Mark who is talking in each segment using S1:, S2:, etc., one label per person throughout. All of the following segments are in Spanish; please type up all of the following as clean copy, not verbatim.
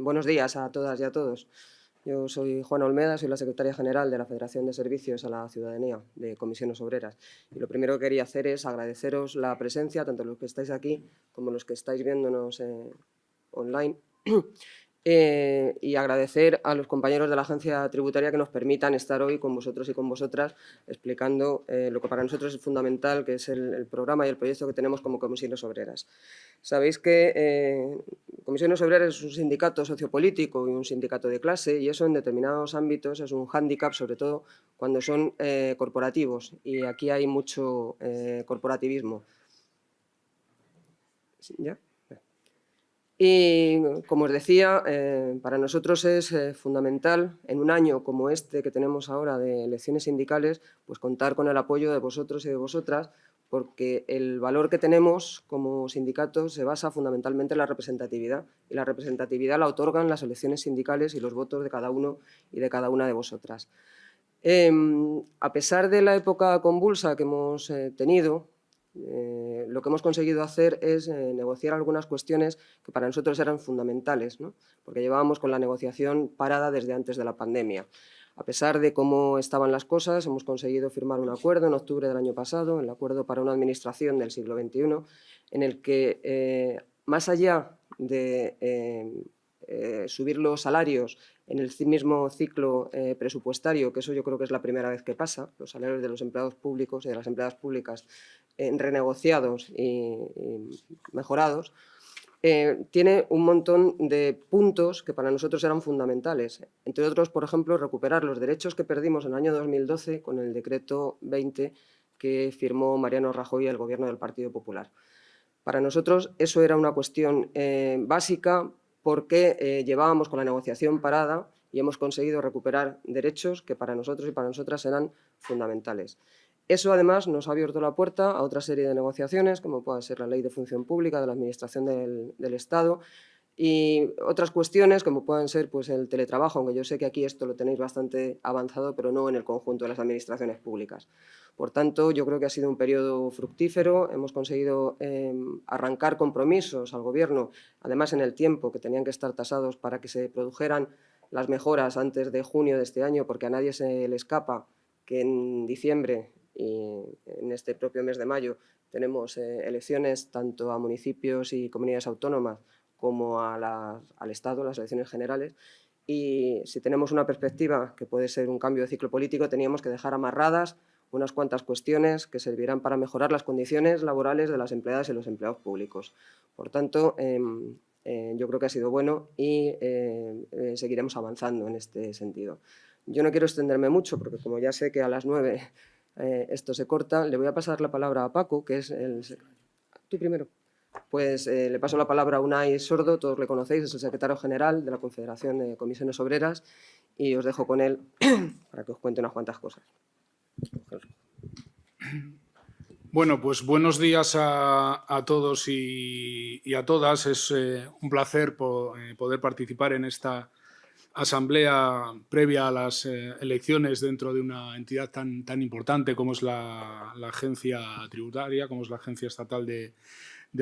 S1: Buenos días a todas y a todos. Yo soy Juana Olmeda, soy la secretaria general de la Federación de Servicios a la Ciudadanía de Comisiones Obreras. Y lo primero que quería hacer es agradeceros la presencia, tanto los que estáis aquí como los que estáis viéndonos online. Y agradecer a los compañeros de la Agencia Tributaria que nos permitan estar hoy con vosotros y con vosotras explicando lo que para nosotros es fundamental, que es el programa y el proyecto que tenemos como Comisiones Obreras. Sabéis que Comisiones Obreras es un sindicato sociopolítico y un sindicato de clase, y eso en determinados ámbitos es un hándicap, sobre todo cuando son corporativos, y aquí hay mucho corporativismo. ¿Ya? Y, como os decía, para nosotros es fundamental, en un año como este que tenemos ahora de elecciones sindicales, pues contar con el apoyo de vosotros y de vosotras, porque el valor que tenemos como sindicato se basa fundamentalmente en la representatividad, y la representatividad la otorgan las elecciones sindicales y los votos de cada uno y de cada una de vosotras. A pesar de la época convulsa que hemos tenido, lo que hemos conseguido hacer es negociar algunas cuestiones que para nosotros eran fundamentales, ¿no? Porque llevábamos con la negociación parada desde antes de la pandemia. A pesar de cómo estaban las cosas, hemos conseguido firmar un acuerdo en octubre del año pasado, el Acuerdo para una Administración del siglo XXI, en el que, más allá de subir los salarios en el mismo ciclo presupuestario, que eso yo creo que es la primera vez que pasa, los salarios de los empleados públicos y de las empleadas públicas renegociados y mejorados, tiene un montón de puntos que para nosotros eran fundamentales. Entre otros, por ejemplo, recuperar los derechos que perdimos en el año 2012 con el decreto 20 que firmó Mariano Rajoy y el Gobierno del Partido Popular. Para nosotros eso era una cuestión básica, porque llevábamos con la negociación parada y hemos conseguido recuperar derechos que para nosotros y para nosotras eran fundamentales. Eso, además, nos ha abierto la puerta a otra serie de negociaciones, como pueda ser la Ley de Función Pública de la Administración del Estado, y otras cuestiones, como pueden ser pues, el teletrabajo, aunque yo sé que aquí esto lo tenéis bastante avanzado, pero no en el conjunto de las administraciones públicas. Por tanto, yo creo que ha sido un periodo fructífero. Hemos conseguido arrancar compromisos al Gobierno, además en el tiempo, que tenían que estar tasados para que se produjeran las mejoras antes de junio de este año, porque a nadie se le escapa que en diciembre y en este propio mes de mayo tenemos elecciones tanto a municipios y comunidades autónomas como al Estado, las elecciones generales, y si tenemos una perspectiva que puede ser un cambio de ciclo político, teníamos que dejar amarradas unas cuantas cuestiones que servirán para mejorar las condiciones laborales de las empleadas y los empleados públicos. Por tanto, yo creo que ha sido bueno y seguiremos avanzando en este sentido. Yo no quiero extenderme mucho porque, como ya sé que a las 9 esto se corta, le voy a pasar la palabra a Paco, que es el... Tú primero. Pues le paso la palabra a Unai Sordo, todos le conocéis, es el secretario general de la Confederación de Comisiones Obreras, y os dejo con él para que os cuente unas cuantas cosas.
S2: Bueno, pues buenos días a todos y a todas. Es un placer poder participar en esta asamblea previa a las elecciones dentro de una entidad tan importante como es la Agencia Tributaria, como es la Agencia Estatal de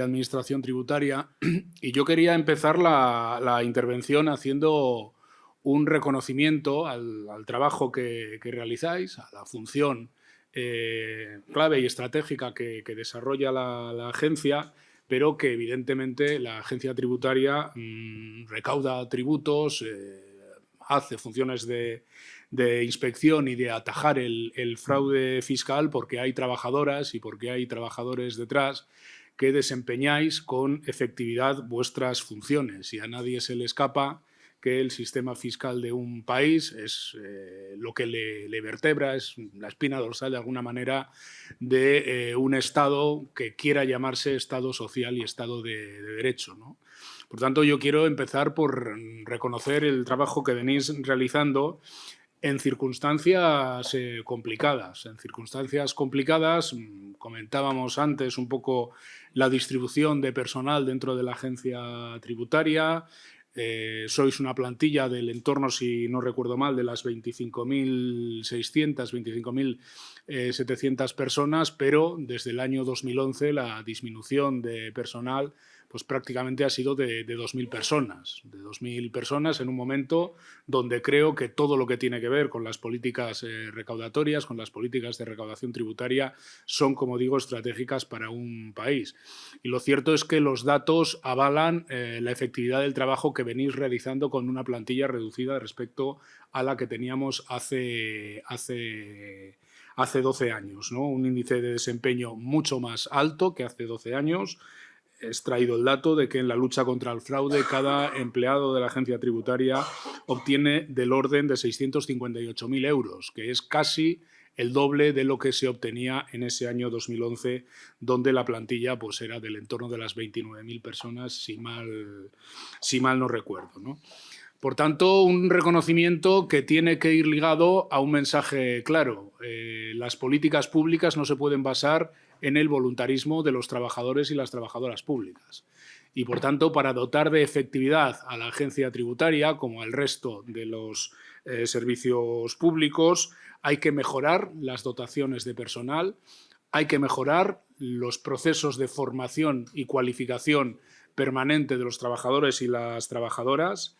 S2: Administración Tributaria. Y yo quería empezar la intervención haciendo un reconocimiento al trabajo que realizáis, a la función clave y estratégica que desarrolla la agencia, pero que evidentemente la agencia tributaria recauda tributos, hace funciones de inspección y de atajar el fraude fiscal, porque hay trabajadoras y porque hay trabajadores detrás que desempeñáis con efectividad vuestras funciones, y a nadie se le escapa que el sistema fiscal de un país es lo que le vertebra, es la espina dorsal de alguna manera de un Estado que quiera llamarse Estado social y Estado de derecho, ¿no? Por tanto, yo quiero empezar por reconocer el trabajo que venís realizando en circunstancias complicadas. En circunstancias complicadas, comentábamos antes un poco la distribución de personal dentro de la agencia tributaria. Sois una plantilla del entorno, si no recuerdo mal, de las 25.600, 25.700 personas, pero desde el año 2011 la disminución de personal pues prácticamente ha sido de 2.000 personas. De 2.000 personas en un momento donde creo que todo lo que tiene que ver con las políticas recaudatorias, con las políticas de recaudación tributaria, son, como digo, estratégicas para un país. Y lo cierto es que los datos avalan la efectividad del trabajo que venís realizando con una plantilla reducida respecto a la que teníamos hace 12 años, ¿no? Un índice de desempeño mucho más alto que hace 12 años. He extraído el dato de que en la lucha contra el fraude cada empleado de la agencia tributaria obtiene del orden de 658.000 euros, que es casi el doble de lo que se obtenía en ese año 2011, donde la plantilla pues, era del entorno de las 29.000 personas, si mal no recuerdo, ¿no? Por tanto, un reconocimiento que tiene que ir ligado a un mensaje claro. Las políticas públicas no se pueden basar en el voluntarismo de los trabajadores y las trabajadoras públicas. Y, por tanto, para dotar de efectividad a la agencia tributaria, como al resto de los servicios públicos, hay que mejorar las dotaciones de personal, hay que mejorar los procesos de formación y cualificación permanente de los trabajadores y las trabajadoras.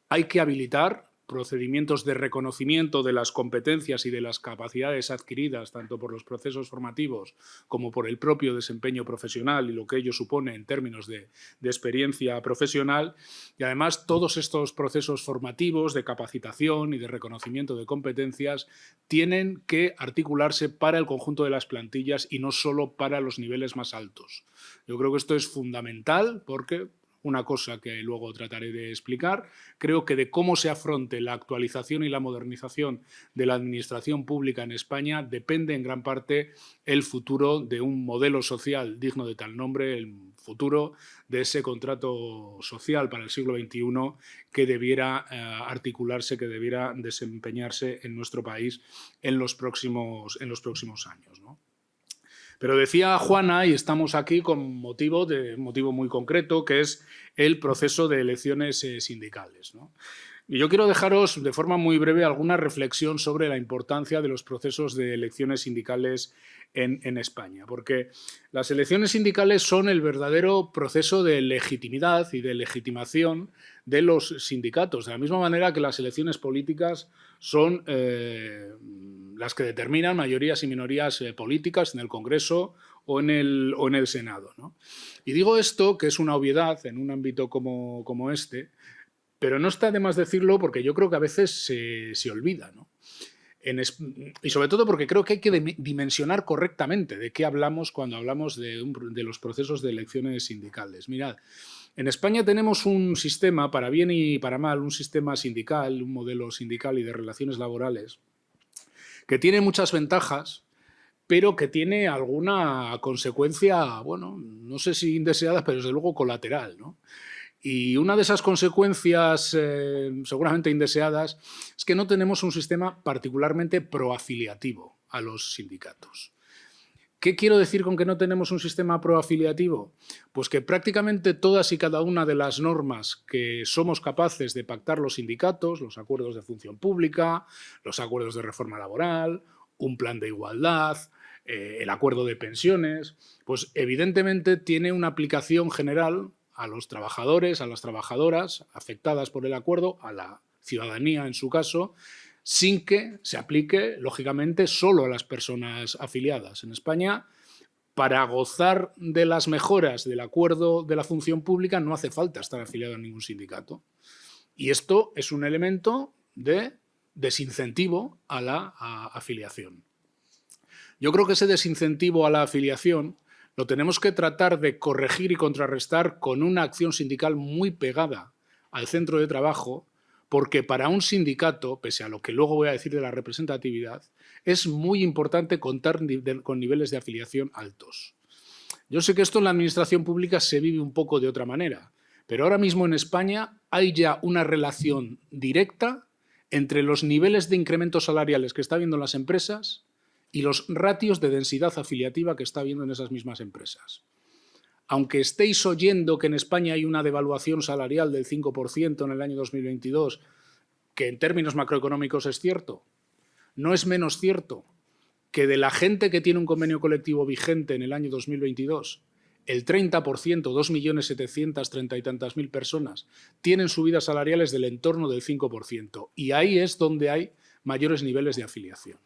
S2: Hay que habilitar procedimientos de reconocimiento de las competencias y de las capacidades adquiridas tanto por los procesos formativos como por el propio desempeño profesional y lo que ello supone en términos de experiencia profesional. Y además todos estos procesos formativos de capacitación y de reconocimiento de competencias tienen que articularse para el conjunto de las plantillas y no solo para los niveles más altos. Yo creo que esto es fundamental porque una cosa que luego trataré de explicar. Creo que de cómo se afronte la actualización y la modernización de la administración pública en España depende en gran parte el futuro de un modelo social digno de tal nombre, el futuro de ese contrato social para el siglo XXI que debiera articularse, que debiera desempeñarse en nuestro país en los próximos años, ¿no? Pero decía Juana, y estamos aquí con un motivo muy concreto, que es el proceso de elecciones sindicales, ¿no? Y yo quiero dejaros de forma muy breve alguna reflexión sobre la importancia de los procesos de elecciones sindicales en España, porque las elecciones sindicales son el verdadero proceso de legitimidad y de legitimación de los sindicatos, de la misma manera que las elecciones políticas son las que determinan mayorías y minorías políticas en el Congreso o en el Senado, ¿no? Y digo esto, que es una obviedad en un ámbito como este, pero no está de más decirlo porque yo creo que a veces se olvida, ¿no? Y sobre todo porque creo que hay que dimensionar correctamente de qué hablamos cuando hablamos de los procesos de elecciones sindicales. Mirad, en España tenemos un sistema, para bien y para mal, un sistema sindical, un modelo sindical y de relaciones laborales, que tiene muchas ventajas, pero que tiene alguna consecuencia, bueno, no sé si indeseada, pero desde luego colateral, ¿no? Y una de esas consecuencias seguramente indeseadas es que no tenemos un sistema particularmente proafiliativo a los sindicatos. ¿Qué quiero decir con que no tenemos un sistema proafiliativo? Pues que prácticamente todas y cada una de las normas que somos capaces de pactar los sindicatos, los acuerdos de función pública, los acuerdos de reforma laboral, un plan de igualdad, el acuerdo de pensiones, pues evidentemente tiene una aplicación general a los trabajadores, a las trabajadoras afectadas por el acuerdo, a la ciudadanía en su caso, sin que se aplique, lógicamente, solo a las personas afiliadas. En España, para gozar de las mejoras del acuerdo de la función pública no hace falta estar afiliado a ningún sindicato. Y esto es un elemento de desincentivo a la afiliación. Yo creo que ese desincentivo a la afiliación lo tenemos que tratar de corregir y contrarrestar con una acción sindical muy pegada al centro de trabajo, porque para un sindicato, pese a lo que luego voy a decir de la representatividad, es muy importante contar con niveles de afiliación altos. Yo sé que esto en la administración pública se vive un poco de otra manera, pero ahora mismo en España hay ya una relación directa entre los niveles de incrementos salariales que está habiendo en las empresas y los ratios de densidad afiliativa que está habiendo en esas mismas empresas. Aunque estéis oyendo que en España hay una devaluación salarial del 5% en el año 2022, que en términos macroeconómicos es cierto, no es menos cierto que de la gente que tiene un convenio colectivo vigente en el año 2022, el 30%, 2.730.000 y tantas mil personas, tienen subidas salariales del entorno del 5%. Y ahí es donde hay mayores niveles de afiliación.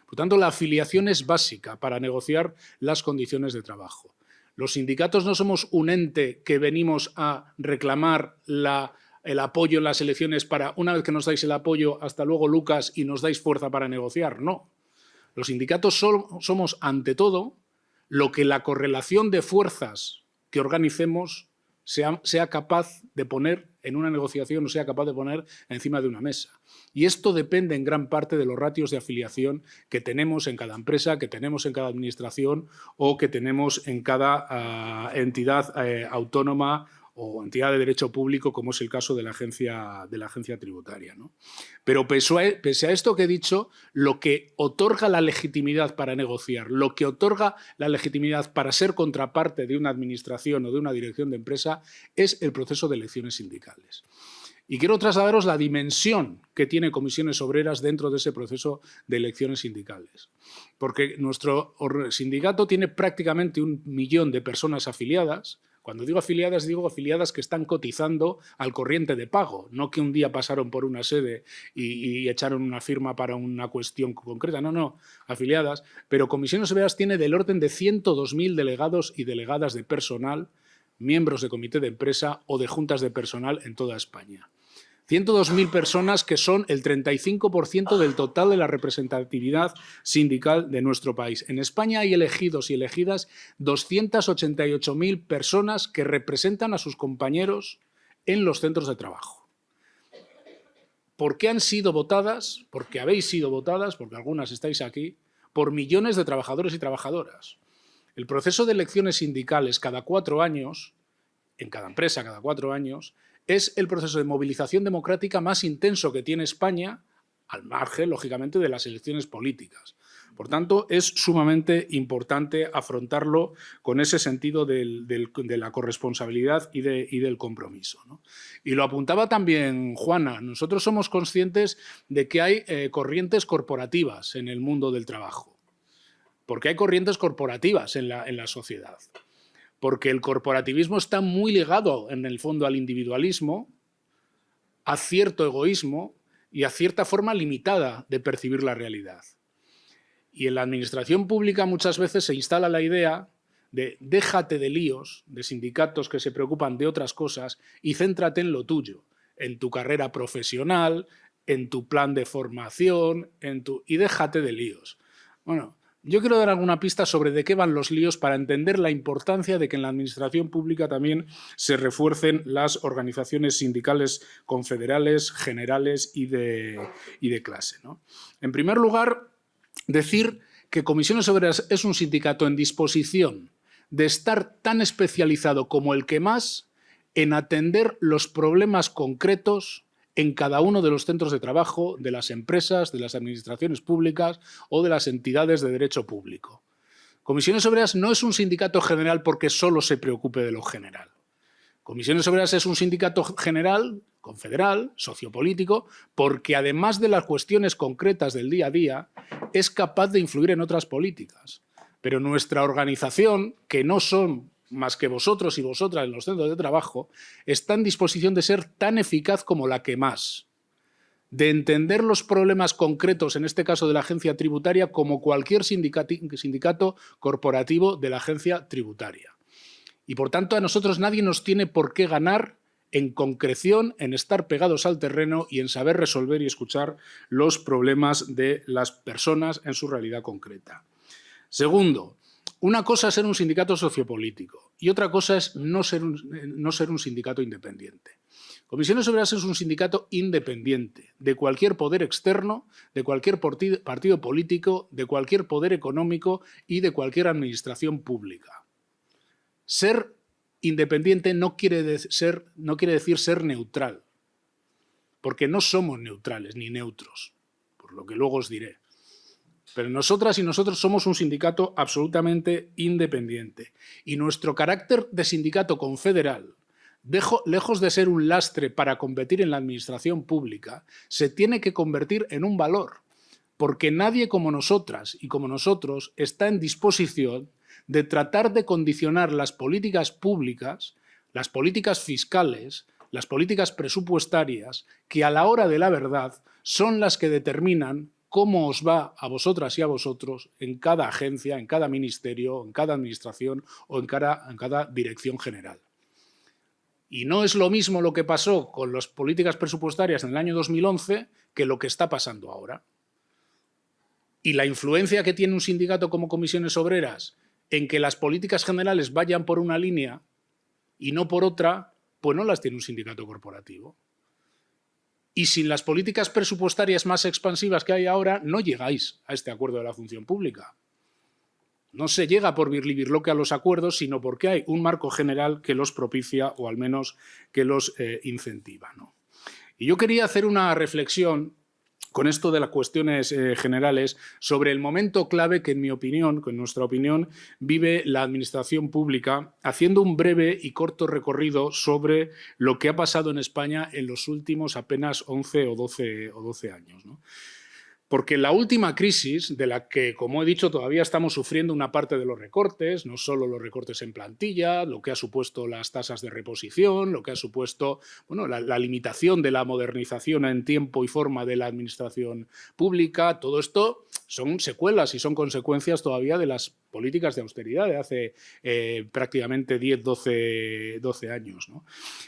S2: Por tanto, la afiliación es básica para negociar las condiciones de trabajo. Los sindicatos no somos un ente que venimos a reclamar el apoyo en las elecciones para, una vez que nos dais el apoyo, hasta luego, Lucas, y nos dais fuerza para negociar. No. Los sindicatos somos, ante todo, lo que la correlación de fuerzas que organicemos sea capaz de poner en una negociación o sea capaz de poner encima de una mesa. Y esto depende en gran parte de los ratios de afiliación que tenemos en cada empresa, que tenemos en cada administración o que tenemos en cada entidad autónoma o entidad de derecho público, como es el caso de la agencia tributaria, ¿no? Pero pese a esto que he dicho, lo que otorga la legitimidad para negociar, lo que otorga la legitimidad para ser contraparte de una administración o de una dirección de empresa es el proceso de elecciones sindicales. Y quiero trasladaros la dimensión que tiene Comisiones Obreras dentro de ese proceso de elecciones sindicales. Porque nuestro sindicato tiene prácticamente 1 millón de personas afiliadas. Cuando digo afiliadas que están cotizando al corriente de pago, no que un día pasaron por una sede y echaron una firma para una cuestión concreta, no, afiliadas. Pero Comisiones Obreras tiene del orden de 102.000 delegados y delegadas de personal, miembros de comité de empresa o de juntas de personal en toda España. 102.000 personas que son el 35% del total de la representatividad sindical de nuestro país. En España hay elegidos y elegidas 288.000 personas que representan a sus compañeros en los centros de trabajo. ¿Por qué han sido votadas? Porque habéis sido votadas, porque algunas estáis aquí, por millones de trabajadores y trabajadoras. El proceso de elecciones sindicales cada 4 años, en cada empresa cada 4 años, es el proceso de movilización democrática más intenso que tiene España, al margen, lógicamente, de las elecciones políticas. Por tanto, es sumamente importante afrontarlo con ese sentido de la corresponsabilidad y del compromiso, ¿no? Y lo apuntaba también Juana, nosotros somos conscientes de que hay corrientes corporativas en el mundo del trabajo, porque hay corrientes corporativas en la sociedad. Porque el corporativismo está muy ligado, en el fondo, al individualismo, a cierto egoísmo y a cierta forma limitada de percibir la realidad. Y en la administración pública muchas veces se instala la idea de déjate de líos, de sindicatos que se preocupan de otras cosas y céntrate en lo tuyo, en tu carrera profesional, en tu plan de formación, y déjate de líos. Bueno, yo quiero dar alguna pista sobre de qué van los líos para entender la importancia de que en la administración pública también se refuercen las organizaciones sindicales confederales, generales y de clase, ¿no? En primer lugar, decir que Comisiones Obreras es un sindicato en disposición de estar tan especializado como el que más en atender los problemas concretos en cada uno de los centros de trabajo, de las empresas, de las administraciones públicas o de las entidades de derecho público. Comisiones Obreras no es un sindicato general porque solo se preocupe de lo general. Comisiones Obreras es un sindicato general, confederal, sociopolítico, porque además de las cuestiones concretas del día a día, es capaz de influir en otras políticas. Pero nuestra organización, que no son más que vosotros y vosotras en los centros de trabajo, está en disposición de ser tan eficaz como la que más, de entender los problemas concretos, en este caso de la agencia tributaria, como cualquier sindicato corporativo de la agencia tributaria. Y por tanto a nosotros nadie nos tiene por qué ganar en concreción, en estar pegados al terreno y en saber resolver y escuchar los problemas de las personas en su realidad concreta. Segundo, una cosa es ser un sindicato sociopolítico y otra cosa es no ser un sindicato independiente. Comisiones Obreras es un sindicato independiente de cualquier poder externo, de cualquier partido político, de cualquier poder económico y de cualquier administración pública. Ser independiente no quiere decir ser neutral, porque no somos neutrales ni neutros, por lo que luego os diré. Pero nosotras y nosotros somos un sindicato absolutamente independiente y nuestro carácter de sindicato confederal, lejos de ser un lastre para competir en la administración pública, se tiene que convertir en un valor, porque nadie como nosotras y como nosotros está en disposición de tratar de condicionar las políticas públicas, las políticas fiscales, las políticas presupuestarias, que a la hora de la verdad son las que determinan cómo os va a vosotras y a vosotros en cada agencia, en cada ministerio, en cada administración o en cada dirección general. Y no es lo mismo lo que pasó con las políticas presupuestarias en el año 2011 que lo que está pasando ahora. Y la influencia que tiene un sindicato como Comisiones Obreras en que las políticas generales vayan por una línea y no por otra, pues no las tiene un sindicato corporativo. Y sin las políticas presupuestarias más expansivas que hay ahora, no llegáis a este acuerdo de la función pública. No se llega por birlibirloque a los acuerdos, sino porque hay un marco general que los propicia o al menos que los incentiva, ¿no? Y yo quería hacer una reflexión con esto de las cuestiones generales sobre el momento clave que, en mi opinión, en nuestra opinión, vive la administración pública, haciendo un breve y corto recorrido sobre lo que ha pasado en España en los últimos apenas 11 o 12 años, ¿no? Porque la última crisis, de la que, como he dicho, todavía estamos sufriendo una parte de los recortes, no solo los recortes en plantilla, lo que ha supuesto las tasas de reposición, lo que ha supuesto la limitación de la modernización en tiempo y forma de la administración pública, todo esto son secuelas y son consecuencias todavía de las políticas de austeridad de hace prácticamente 10, 12 años, ¿no?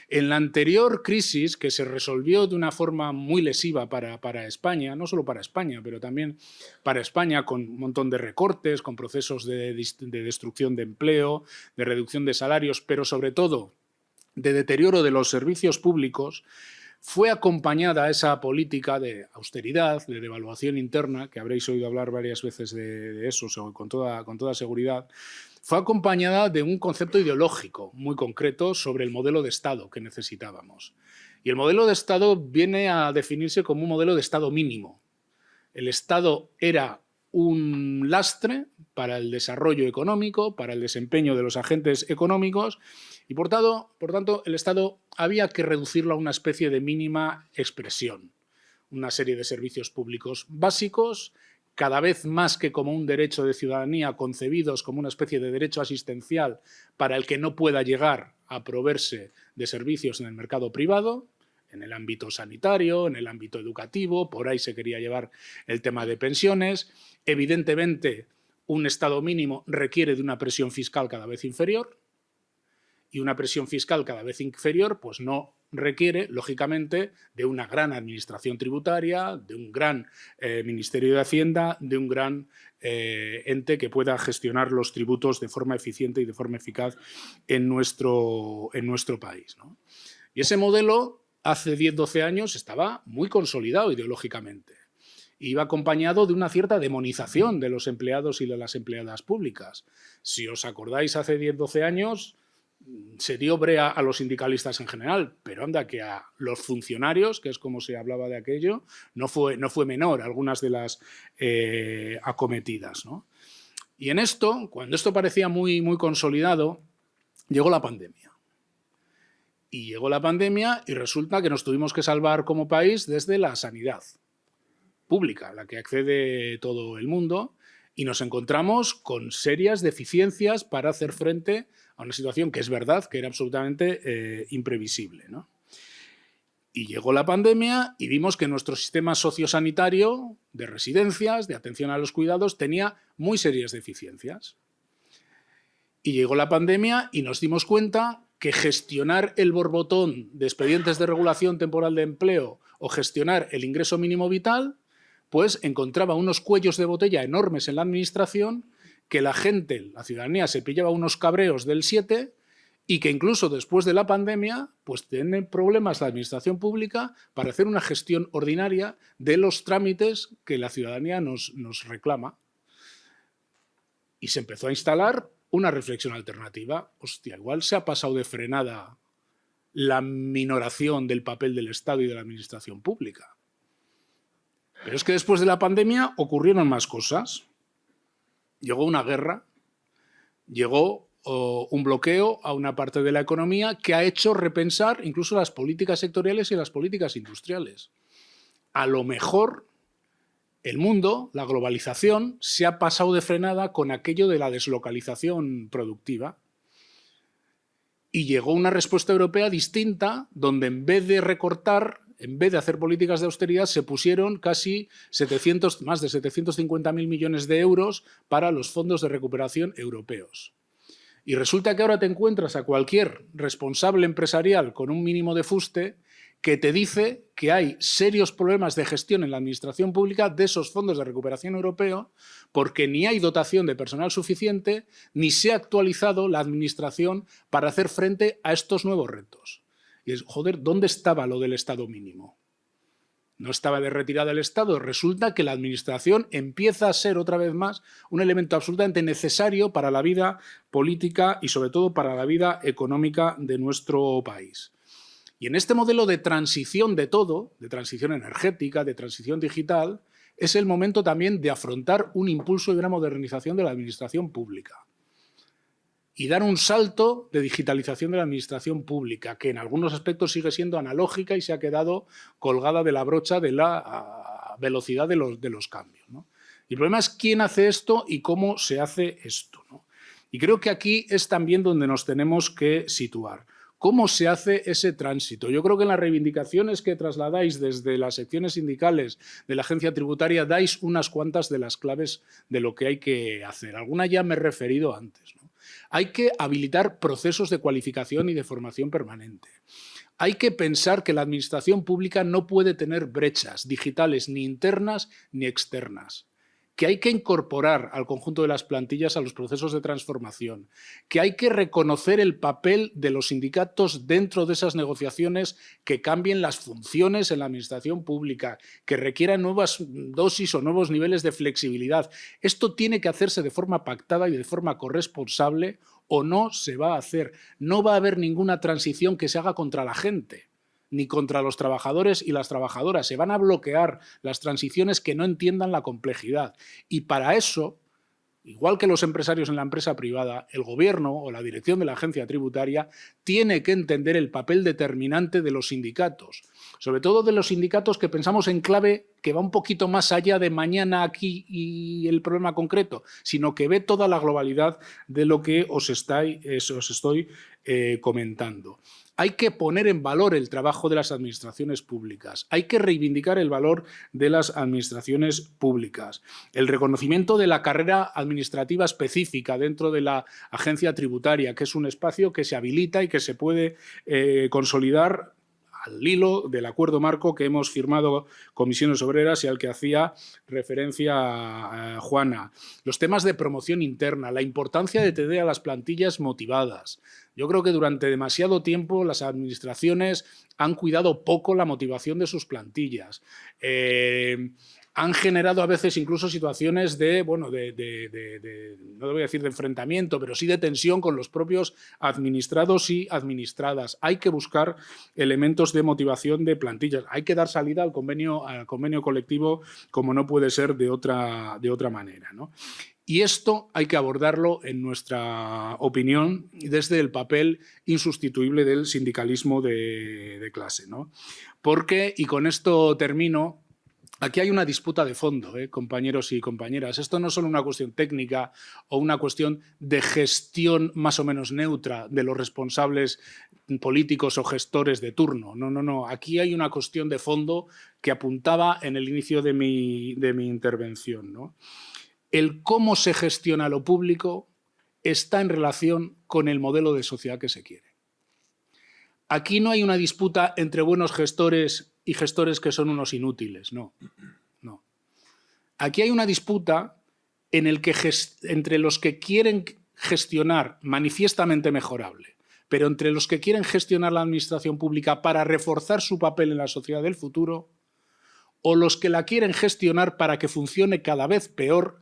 S2: En la anterior crisis, que se resolvió de una forma muy lesiva para España, no solo para España, pero también para España, con un montón de recortes, con procesos de destrucción de empleo, de reducción de salarios, pero sobre todo de deterioro de los servicios públicos, fue acompañada esa política de austeridad, de devaluación interna, que habréis oído hablar varias veces de eso, con toda seguridad, fue acompañada de un concepto ideológico muy concreto sobre el modelo de Estado que necesitábamos. Y el modelo de Estado viene a definirse como un modelo de Estado mínimo. El Estado era un lastre para el desarrollo económico, para el desempeño de los agentes económicos y, por tanto, el Estado había que reducirlo a una especie de mínima expresión. Una serie de servicios públicos básicos, cada vez más que como un derecho de ciudadanía, concebidos como una especie de derecho asistencial para el que no pueda llegar a proveerse de servicios en el mercado privado, en el ámbito sanitario, en el ámbito educativo, por ahí se quería llevar el tema de pensiones. Evidentemente, un Estado mínimo requiere de una presión fiscal cada vez inferior y una presión fiscal cada vez inferior pues no requiere, lógicamente, de una gran administración tributaria, de un gran Ministerio de Hacienda, de un gran ente que pueda gestionar los tributos de forma eficiente y de forma eficaz en nuestro país, ¿no? Y ese modelo hace 10-12 años estaba muy consolidado ideológicamente. Iba acompañado de una cierta demonización de los empleados y de las empleadas públicas. Si os acordáis, hace 10-12 años se dio brea a los sindicalistas en general, pero anda que a los funcionarios, que es como se hablaba de aquello, no fue menor algunas de las acometidas, ¿no? Y en esto, cuando esto parecía muy consolidado, llegó la pandemia. Y llegó la pandemia y resulta que nos tuvimos que salvar como país desde la sanidad pública, a la que accede todo el mundo, y nos encontramos con serias deficiencias para hacer frente a una situación que es verdad que era absolutamente imprevisible, ¿no? Y llegó la pandemia y vimos que nuestro sistema sociosanitario de residencias, de atención a los cuidados, tenía muy serias deficiencias. Y llegó la pandemia y nos dimos cuenta que gestionar el borbotón de expedientes de regulación temporal de empleo o gestionar el ingreso mínimo vital, pues encontraba unos cuellos de botella enormes en la administración, que la gente, la ciudadanía, se pillaba unos cabreos del 7 y que incluso después de la pandemia pues tiene problemas la administración pública para hacer una gestión ordinaria de los trámites que la ciudadanía nos reclama. Y se empezó a instalar una reflexión alternativa. Hostia, igual se ha pasado de frenada la minoración del papel del Estado y de la administración pública. Pero es que después de la pandemia ocurrieron más cosas. Llegó una guerra, llegó un bloqueo a una parte de la economía que ha hecho repensar incluso las políticas sectoriales y las políticas industriales. A lo mejor el mundo, la globalización, se ha pasado de frenada con aquello de la deslocalización productiva. Y llegó una respuesta europea distinta, donde en vez de recortar, en vez de hacer políticas de austeridad, se pusieron casi más de 750.000 millones de euros para los fondos de recuperación europeos. Y resulta que ahora te encuentras a cualquier responsable empresarial con un mínimo de fuste que te dice que hay serios problemas de gestión en la administración pública de esos fondos de recuperación europeo porque ni hay dotación de personal suficiente ni se ha actualizado la administración para hacer frente a estos nuevos retos. Y es, joder, ¿dónde estaba lo del Estado mínimo? No estaba de retirada del Estado. Resulta que la administración empieza a ser otra vez más un elemento absolutamente necesario para la vida política y sobre todo para la vida económica de nuestro país. Y en este modelo de transición de todo, de transición energética, de transición digital, es el momento también de afrontar un impulso y una modernización de la administración pública. Y dar un salto de digitalización de la administración pública, que en algunos aspectos sigue siendo analógica y se ha quedado colgada de la brocha de la velocidad de los cambios, ¿no? Y el problema es quién hace esto y cómo se hace esto, ¿no? Y creo que aquí es también donde nos tenemos que situar. ¿Cómo se hace ese tránsito? Yo creo que en las reivindicaciones que trasladáis desde las secciones sindicales de la agencia tributaria dais unas cuantas de las claves de lo que hay que hacer. Alguna ya me he referido antes, ¿no? Hay que habilitar procesos de cualificación y de formación permanente. Hay que pensar que la administración pública no puede tener brechas digitales ni internas ni externas. Que hay que incorporar al conjunto de las plantillas a los procesos de transformación, que hay que reconocer el papel de los sindicatos dentro de esas negociaciones que cambien las funciones en la administración pública, que requieran nuevas dosis o nuevos niveles de flexibilidad. Esto tiene que hacerse de forma pactada y de forma corresponsable o no se va a hacer. No va a haber ninguna transición que se haga contra la gente, ni contra los trabajadores y las trabajadoras. Se van a bloquear las transiciones que no entiendan la complejidad. Y para eso, igual que los empresarios en la empresa privada, el gobierno o la dirección de la agencia tributaria tiene que entender el papel determinante de los sindicatos, sobre todo de los sindicatos que pensamos en clave que va un poquito más allá de mañana aquí y el problema concreto, sino que ve toda la globalidad de lo que os estoy comentando. Hay que poner en valor el trabajo de las administraciones públicas. Hay que reivindicar el valor de las administraciones públicas. El reconocimiento de la carrera administrativa específica dentro de la agencia tributaria, que es un espacio que se habilita y que se puede consolidar al hilo del acuerdo marco que hemos firmado Comisiones Obreras y al que hacía referencia Juana. Los temas de promoción interna, la importancia de tener a las plantillas motivadas. Yo creo que durante demasiado tiempo las administraciones han cuidado poco la motivación de sus plantillas. Han generado a veces incluso situaciones de, bueno, no voy a decir de enfrentamiento, pero sí de tensión con los propios administrados y administradas. Hay que buscar elementos de motivación de plantillas. Hay que dar salida al convenio colectivo como no puede ser de otra manera, ¿no? Y esto hay que abordarlo, en nuestra opinión, desde el papel insustituible del sindicalismo de clase, ¿no? Porque, y con esto termino, aquí hay una disputa de fondo, compañeros y compañeras. Esto no es solo una cuestión técnica o una cuestión de gestión más o menos neutra de los responsables políticos o gestores de turno. No, no, no. Aquí hay una cuestión de fondo que apuntaba en el inicio de mi intervención, ¿no? El cómo se gestiona lo público está en relación con el modelo de sociedad que se quiere. Aquí no hay una disputa entre buenos gestores y gestores que son unos inútiles, no. No. Aquí hay una disputa entre los que quieren gestionar manifiestamente mejorable, pero entre los que quieren gestionar la administración pública para reforzar su papel en la sociedad del futuro, o los que la quieren gestionar para que funcione cada vez peor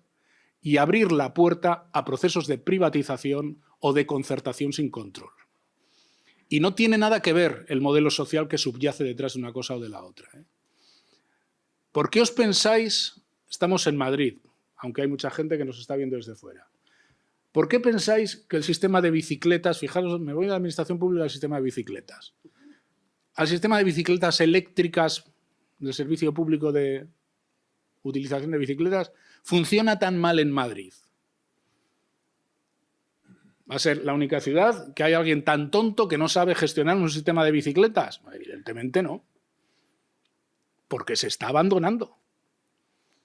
S2: y abrir la puerta a procesos de privatización o de concertación sin control. Y no tiene nada que ver el modelo social que subyace detrás de una cosa o de la otra, ¿eh? ¿Por qué os pensáis, estamos en Madrid, aunque hay mucha gente que nos está viendo desde fuera, ¿por qué pensáis que el sistema de bicicletas, fijaros, me voy a la administración pública al sistema de bicicletas, al sistema de bicicletas eléctricas del servicio público de utilización de bicicletas funciona tan mal en Madrid? ¿Va a ser la única ciudad que hay alguien tan tonto que no sabe gestionar un sistema de bicicletas? Evidentemente no. Porque se está abandonando.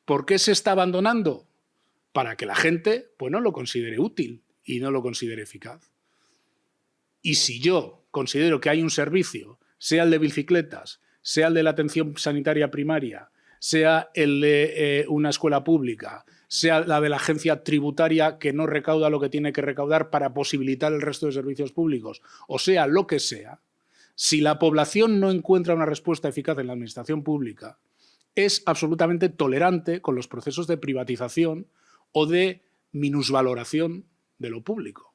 S2: ¿Por qué se está abandonando? Para que la gente pues, no lo considere útil y no lo considere eficaz. Y si yo considero que hay un servicio, sea el de bicicletas, sea el de la atención sanitaria primaria, sea el de una escuela pública, sea la de la agencia tributaria que no recauda lo que tiene que recaudar para posibilitar el resto de servicios públicos, o sea, lo que sea, si la población no encuentra una respuesta eficaz en la administración pública, es absolutamente tolerante con los procesos de privatización o de minusvaloración de lo público.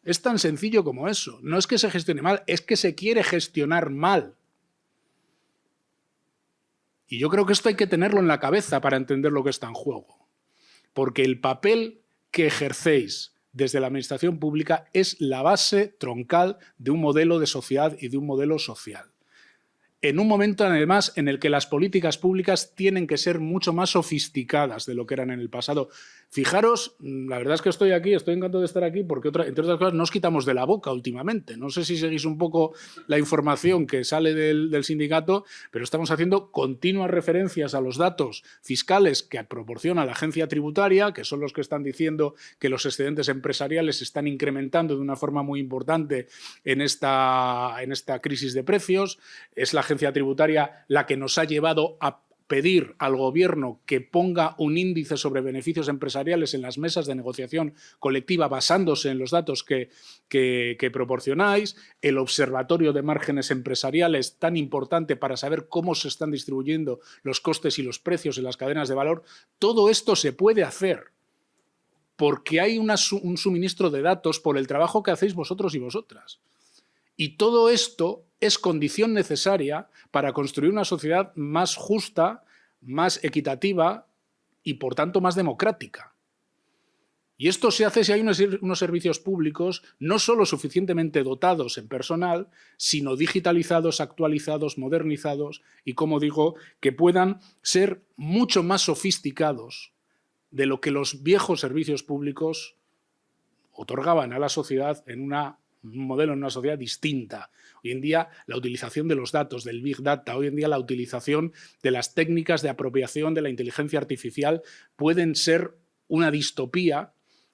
S2: Es tan sencillo como eso. No es que se gestione mal, es que se quiere gestionar mal. Y yo creo que esto hay que tenerlo en la cabeza para entender lo que está en juego. Porque el papel que ejercéis desde la administración pública es la base troncal de un modelo de sociedad y de un modelo social. En un momento, además, en el que las políticas públicas tienen que ser mucho más sofisticadas de lo que eran en el pasado. Fijaros, la verdad es que estoy encantado de estar aquí porque, entre otras cosas, nos quitamos de la boca últimamente. No sé si seguís un poco la información que sale del sindicato, pero estamos haciendo continuas referencias a los datos fiscales que proporciona la agencia tributaria, que son los que están diciendo que los excedentes empresariales se están incrementando de una forma muy importante en esta crisis de precios. Es la agencia tributaria la que nos ha llevado a pedir al Gobierno que ponga un índice sobre beneficios empresariales en las mesas de negociación colectiva basándose en los datos que proporcionáis, el observatorio de márgenes empresariales tan importante para saber cómo se están distribuyendo los costes y los precios en las cadenas de valor. Todo esto se puede hacer porque hay un suministro de datos por el trabajo que hacéis vosotros y vosotras. Y todo esto es condición necesaria para construir una sociedad más justa, más equitativa y, por tanto, más democrática. Y esto se hace si hay unos servicios públicos no solo suficientemente dotados en personal, sino digitalizados, actualizados, modernizados y, como digo, que puedan ser mucho más sofisticados de lo que los viejos servicios públicos otorgaban a la sociedad en un modelo, en una sociedad distinta. Hoy en día la utilización de los datos, del Big Data, hoy en día la utilización de las técnicas de apropiación de la inteligencia artificial pueden ser una distopía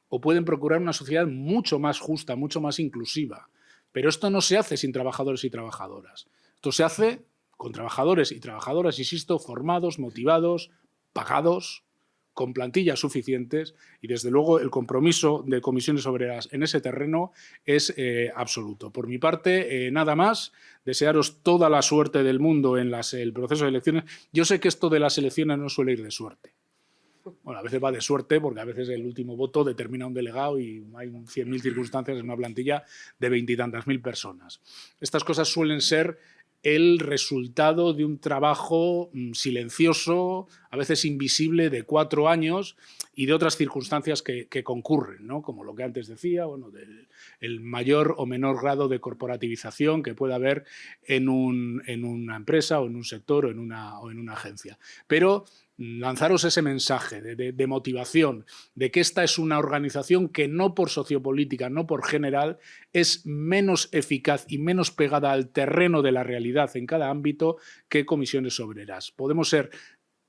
S2: o pueden procurar una sociedad mucho más justa, mucho más inclusiva. Pero esto no se hace sin trabajadores y trabajadoras. Esto se hace con trabajadores y trabajadoras, insisto, formados, motivados, pagados, con plantillas suficientes y, desde luego, el compromiso de Comisiones Obreras en ese terreno es absoluto. Por mi parte, nada más. Desearos toda la suerte del mundo en el proceso de elecciones. Yo sé que esto de las elecciones no suele ir de suerte. Bueno, a veces va de suerte porque a veces el último voto determina un delegado y hay 100.000 circunstancias en una plantilla de 20 y tantas mil personas. Estas cosas suelen ser el resultado de un trabajo silencioso, a veces invisible, de 4 años y de otras circunstancias que concurren, ¿no? Como lo que antes decía, bueno, del mayor o menor grado de corporativización que pueda haber en una empresa o en un sector o en una agencia. Pero lanzaros ese mensaje de motivación, de que esta es una organización que no por sociopolítica, no por general, es menos eficaz y menos pegada al terreno de la realidad en cada ámbito que Comisiones Obreras. Podemos ser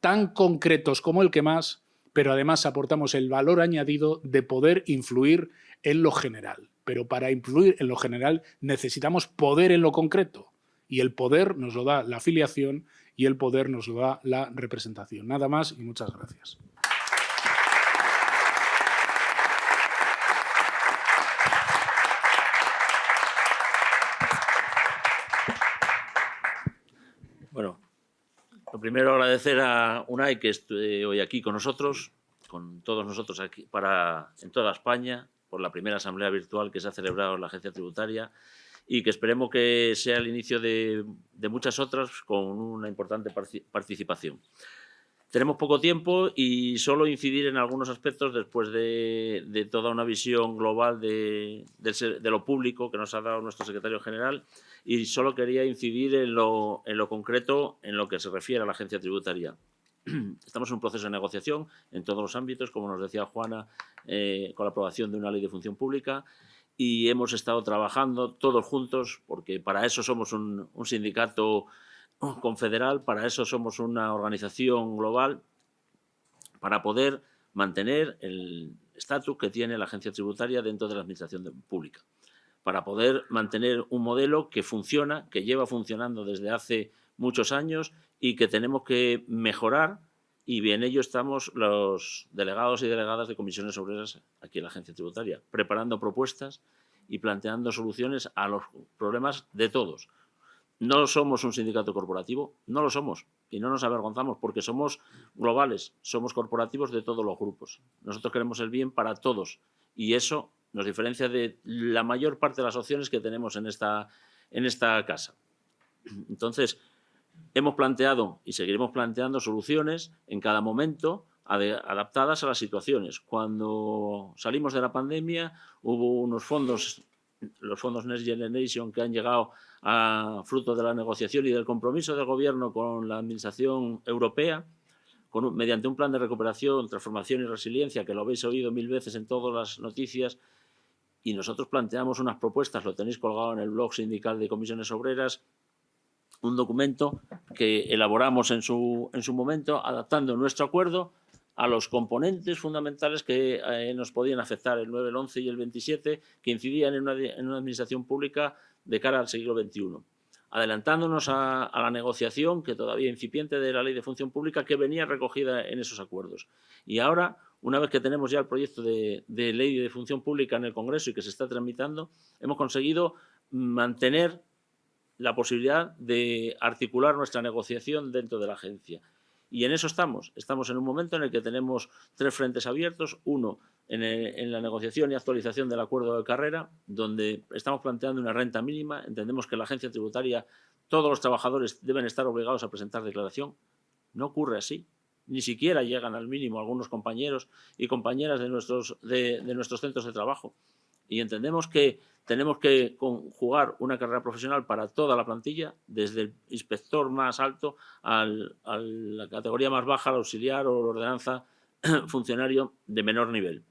S2: tan concretos como el que más, pero además aportamos el valor añadido de poder influir en lo general. Pero para influir en lo general necesitamos poder en lo concreto. Y el poder nos lo da la afiliación y el poder nos lo da la representación. Nada más y muchas gracias.
S3: Bueno, lo primero agradecer a UNAI que esté hoy aquí con nosotros, con todos nosotros aquí en toda España, por la primera asamblea virtual que se ha celebrado en la Agencia Tributaria y que esperemos que sea el inicio de muchas otras con una importante participación. Tenemos poco tiempo y solo incidir en algunos aspectos después de toda una visión global de lo público que nos ha dado nuestro secretario general, y solo quería incidir en lo concreto en lo que se refiere a la agencia tributaria. Estamos en un proceso de negociación en todos los ámbitos, como nos decía Juana, con la aprobación de una ley de función pública, y hemos estado trabajando todos juntos, porque para eso somos un sindicato confederal, para eso somos una organización global, para poder mantener el estatus que tiene la agencia tributaria dentro de la administración pública, para poder mantener un modelo que funciona, que lleva funcionando desde hace muchos años y que tenemos que mejorar, y en ello estamos los delegados y delegadas de comisiones obreras aquí en la agencia tributaria, preparando propuestas y planteando soluciones a los problemas de todos. No somos un sindicato corporativo, no lo somos, y no nos avergonzamos porque somos globales, somos corporativos de todos los grupos. Nosotros queremos el bien para todos, y eso nos diferencia de la mayor parte de las opciones que tenemos en esta casa. Entonces, hemos planteado y seguiremos planteando soluciones en cada momento adaptadas a las situaciones. Cuando salimos de la pandemia hubo unos fondos, los fondos Next Generation, que han llegado a fruto de la negociación y del compromiso del Gobierno con la Administración Europea, mediante un plan de recuperación, transformación y resiliencia, que lo habéis oído 1000 veces en todas las noticias, y nosotros planteamos unas propuestas, lo tenéis colgado en el blog sindical de Comisiones Obreras, un documento que elaboramos en su momento, adaptando nuestro acuerdo a los componentes fundamentales que nos podían afectar, el 9, el 11 y el 27, que incidían en una administración pública de cara al siglo XXI. Adelantándonos a la negociación, que todavía incipiente, de la Ley de Función Pública, que venía recogida en esos acuerdos. Y ahora, una vez que tenemos ya el proyecto de Ley de Función Pública en el Congreso y que se está tramitando, hemos conseguido mantener la posibilidad de articular nuestra negociación dentro de la agencia. Y en eso estamos. Estamos en un momento en el que tenemos 3 frentes abiertos. Uno, en la negociación y actualización del acuerdo de carrera, donde estamos planteando una renta mínima. Entendemos que en la agencia tributaria todos los trabajadores deben estar obligados a presentar declaración. No ocurre así. Ni siquiera llegan al mínimo algunos compañeros y compañeras de nuestros centros de trabajo. Y entendemos que tenemos que conjugar una carrera profesional para toda la plantilla, desde el inspector más alto a la categoría más baja, el auxiliar o la ordenanza funcionario de menor nivel.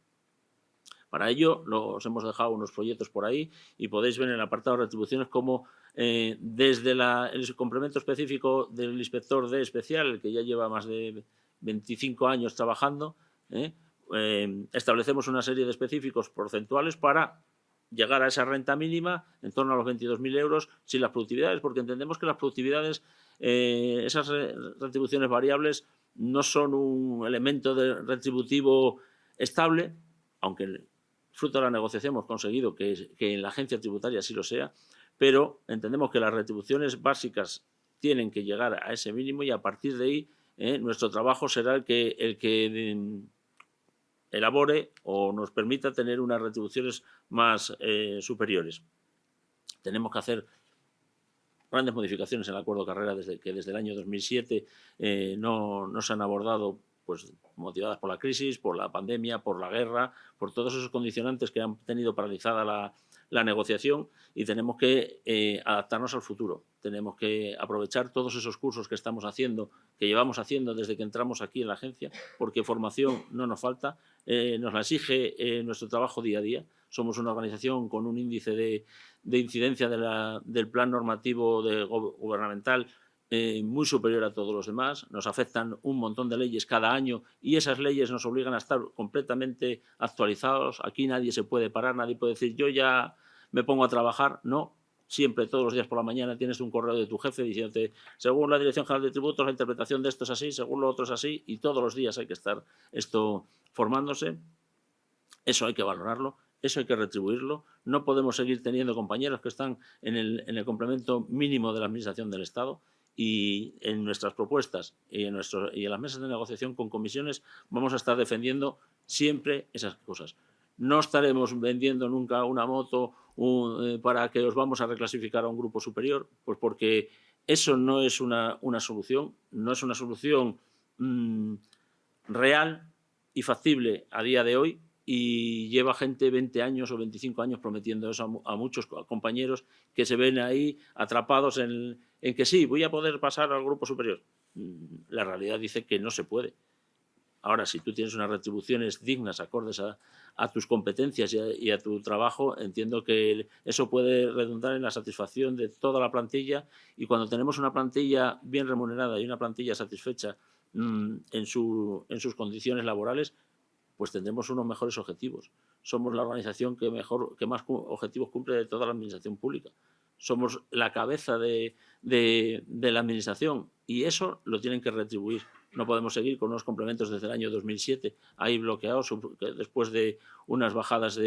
S3: Para ello, os hemos dejado unos folletos por ahí y podéis ver en el apartado de retribuciones cómo desde el complemento específico del inspector D especial, el que ya lleva más de 25 años trabajando, establecemos una serie de específicos porcentuales para llegar a esa renta mínima en torno a los 22.000 euros sin las productividades, porque entendemos que las productividades, esas retribuciones variables, no son un elemento retributivo estable, aunque fruto de la negociación hemos conseguido que en la agencia tributaria sí lo sea, pero entendemos que las retribuciones básicas tienen que llegar a ese mínimo, y a partir de ahí nuestro trabajo será el que elabore o nos permita tener unas retribuciones más superiores. Tenemos que hacer grandes modificaciones en el acuerdo de carrera desde el año 2007 no se han abordado, pues motivadas por la crisis, por la pandemia, por la guerra, por todos esos condicionantes que han tenido paralizada la negociación, y tenemos que adaptarnos al futuro. Tenemos que aprovechar todos esos cursos que estamos haciendo, que llevamos haciendo desde que entramos aquí en la agencia, porque formación no nos falta, nos la exige nuestro trabajo día a día. Somos una organización con un índice de incidencia del plan normativo gubernamental muy superior a todos los demás. Nos afectan un montón de leyes cada año y esas leyes nos obligan a estar completamente actualizados. Aquí nadie se puede parar, nadie puede decir yo ya me pongo a trabajar. No, siempre, todos los días por la mañana tienes un correo de tu jefe diciéndote según la Dirección General de Tributos la interpretación de esto es así, según lo otro es así, y todos los días hay que estar formándose. Eso hay que valorarlo, eso hay que retribuirlo. No podemos seguir teniendo compañeros que están en el complemento mínimo de la Administración del Estado. Y en nuestras propuestas y en las mesas de negociación con comisiones vamos a estar defendiendo siempre esas cosas. No estaremos vendiendo nunca una moto para que os vamos a reclasificar a un grupo superior, pues porque eso no es una solución, no es una solución real y factible a día de hoy, y lleva gente 20 años o 25 años prometiendo eso a muchos compañeros que se ven ahí atrapados en que sí, voy a poder pasar al grupo superior. la realidad dice que no se puede. Ahora, si tú tienes unas retribuciones dignas, acordes a tus competencias y a tu trabajo, entiendo que eso puede redundar en la satisfacción de toda la plantilla, y cuando tenemos una plantilla bien remunerada y una plantilla satisfecha en sus condiciones laborales, pues tendremos unos mejores objetivos. Somos la organización que más objetivos cumple de toda la administración pública. Somos la cabeza de la administración, y eso lo tienen que retribuir. No podemos seguir con unos complementos desde el año 2007 ahí bloqueados después de unas bajadas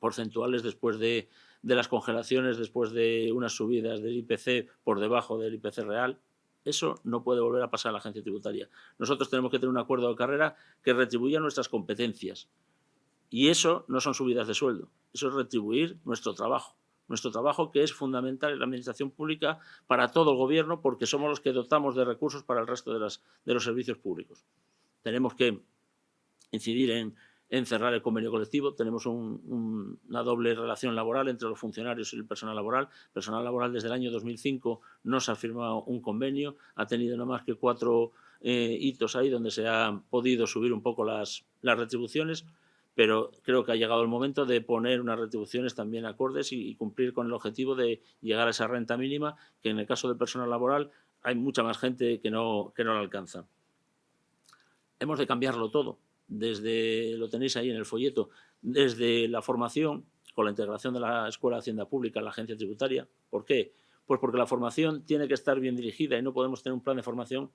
S3: porcentuales, después de las congelaciones, después de unas subidas del IPC por debajo del IPC real. Eso no puede volver a pasar a la agencia tributaria. Nosotros tenemos que tener un acuerdo de carrera que retribuya nuestras competencias. Y eso no son subidas de sueldo, eso es retribuir nuestro trabajo. Nuestro trabajo, que es fundamental en la administración pública para todo el gobierno, porque somos los que dotamos de recursos para el resto de los servicios públicos. Tenemos que incidir en cerrar el convenio colectivo. Tenemos una doble relación laboral entre los funcionarios y el personal laboral. El personal laboral desde el año 2005 no se ha firmado un convenio, ha tenido no más que 4 hitos ahí donde se han podido subir un poco las retribuciones, pero creo que ha llegado el momento de poner unas retribuciones también acordes y cumplir con el objetivo de llegar a esa renta mínima, que en el caso del personal laboral hay mucha más gente que no la alcanza. Hemos de cambiarlo todo, lo tenéis ahí en el folleto, desde la formación, con la integración de la Escuela de Hacienda Pública en la agencia tributaria. ¿Por qué? Pues porque la formación tiene que estar bien dirigida y no podemos tener un plan de formación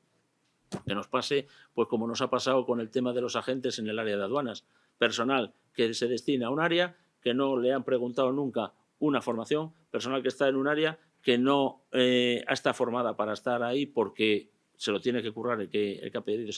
S3: que nos pase, pues como nos ha pasado con el tema de los agentes en el área de aduanas. Personal que se destina a un área que no le han preguntado nunca una formación, personal que está en un área que no está formada para estar ahí porque se lo tiene que currar el que ha pedido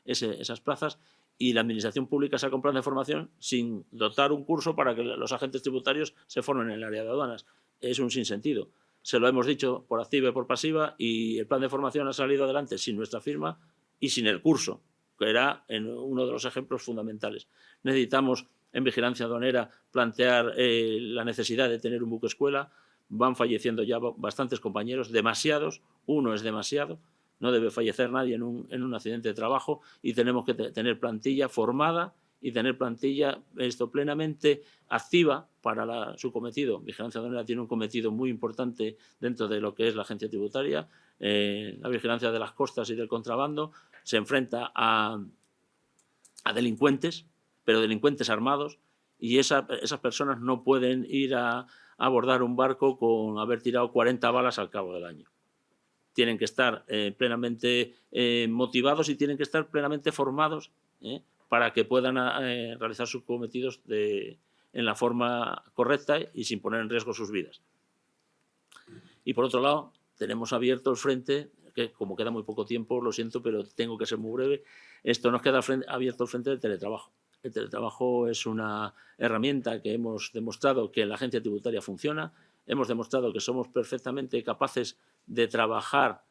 S3: esas plazas, y la administración pública saca un plan de formación sin dotar un curso para que los agentes tributarios se formen en el área de aduanas. Es un sinsentido. Se lo hemos dicho por activa y por pasiva, y el plan de formación ha salido adelante sin nuestra firma y sin el curso, que era uno de los ejemplos fundamentales. Necesitamos en vigilancia aduanera plantear la necesidad de tener un buque escuela. Van falleciendo ya bastantes compañeros, demasiados, uno es demasiado, no debe fallecer nadie en un accidente de trabajo, y tenemos que tener plantilla formada y tener plantilla plenamente activa para su cometido. Vigilancia aduanera tiene un cometido muy importante dentro de lo que es la agencia tributaria. La vigilancia de las costas y del contrabando se enfrenta a delincuentes, pero delincuentes armados, y esas personas no pueden ir a abordar un barco con haber tirado 40 balas al cabo del año. Tienen que estar plenamente motivados y tienen que estar plenamente formados para que puedan realizar sus cometidos en la forma correcta y sin poner en riesgo sus vidas. Y por otro lado, tenemos abierto el frente, que como queda muy poco tiempo, lo siento, pero tengo que ser muy breve, nos queda abierto el frente del teletrabajo. El teletrabajo es una herramienta que hemos demostrado que en la agencia tributaria funciona. Hemos demostrado que somos perfectamente capaces de trabajar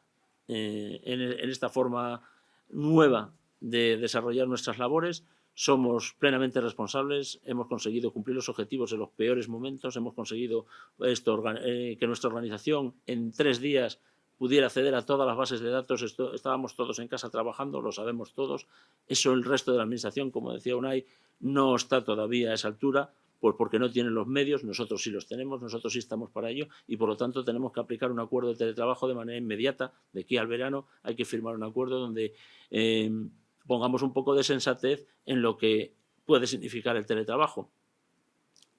S3: en esta forma nueva de desarrollar nuestras labores. Somos plenamente responsables, hemos conseguido cumplir los objetivos en los peores momentos, hemos conseguido que nuestra organización en 3 días pudiera acceder a todas las bases de datos. Estábamos todos en casa trabajando, lo sabemos todos. Eso el resto de la administración, como decía Unai, no está todavía a esa altura, pues porque no tienen los medios. Nosotros sí los tenemos, nosotros sí estamos para ello, y por lo tanto tenemos que aplicar un acuerdo de teletrabajo de manera inmediata. De aquí al verano hay que firmar un acuerdo donde pongamos un poco de sensatez en lo que puede significar el teletrabajo.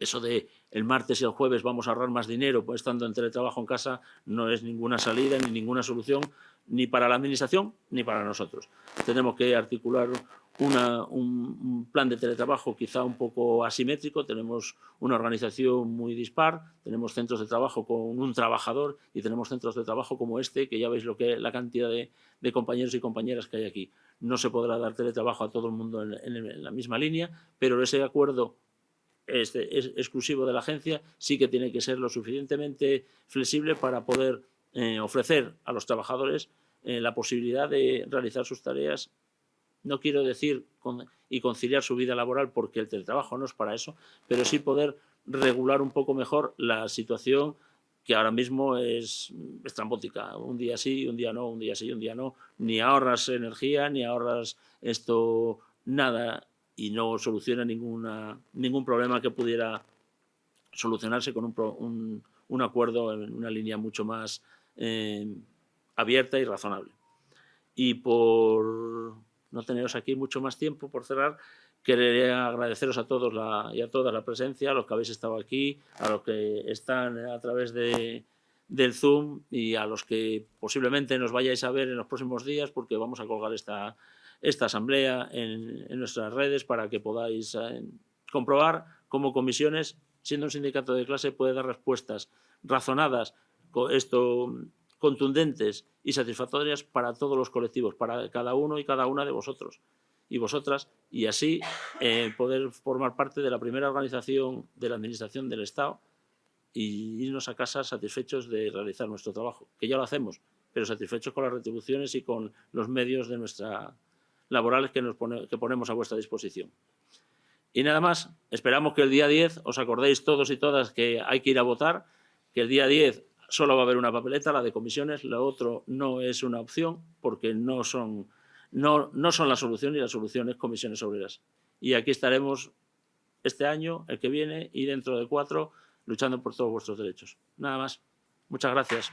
S3: Eso de el martes y el jueves vamos a ahorrar más dinero pues estando en teletrabajo en casa no es ninguna salida ni ninguna solución, ni para la administración ni para nosotros. Tenemos que articular un plan de teletrabajo quizá un poco asimétrico. Tenemos una organización muy dispar, tenemos centros de trabajo con un trabajador y tenemos centros de trabajo como este, que ya veis la cantidad de compañeros y compañeras que hay aquí. No se podrá dar teletrabajo a todo el mundo en la misma línea, pero ese acuerdo es exclusivo de la agencia sí que tiene que ser lo suficientemente flexible para poder ofrecer a los trabajadores la posibilidad de realizar sus tareas. No quiero decir y conciliar su vida laboral, porque el teletrabajo no es para eso, pero sí poder regular un poco mejor la situación que ahora mismo es estrambótica. Un día sí, un día no, un día sí, un día no. Ni ahorras energía, ni ahorras nada, y no soluciona ningún problema que pudiera solucionarse con un acuerdo en una línea mucho más abierta y razonable. Y por no teneros aquí mucho más tiempo, por cerrar, quería agradeceros a todos y a todas la presencia, a los que habéis estado aquí, a los que están a través del Zoom y a los que posiblemente nos vayáis a ver en los próximos días, porque vamos a colgar esta asamblea en nuestras redes para que podáis comprobar cómo Comisiones, siendo un sindicato de clase, puede dar respuestas razonadas, contundentes y satisfactorias para todos los colectivos, para cada uno y cada una de vosotros y vosotras, y así poder formar parte de la primera organización de la Administración del Estado y irnos a casa satisfechos de realizar nuestro trabajo, que ya lo hacemos, pero satisfechos con las retribuciones y con los medios de laborales que ponemos a vuestra disposición. Y nada más, esperamos que el día 10 os acordéis todos y todas que hay que ir a votar, que el día 10 solo va a haber una papeleta, la de Comisiones, lo otro no es una opción porque no son la solución, y la solución es Comisiones Obreras. Y aquí estaremos este año, el que viene y dentro de 4, luchando por todos vuestros derechos. Nada más. Muchas gracias.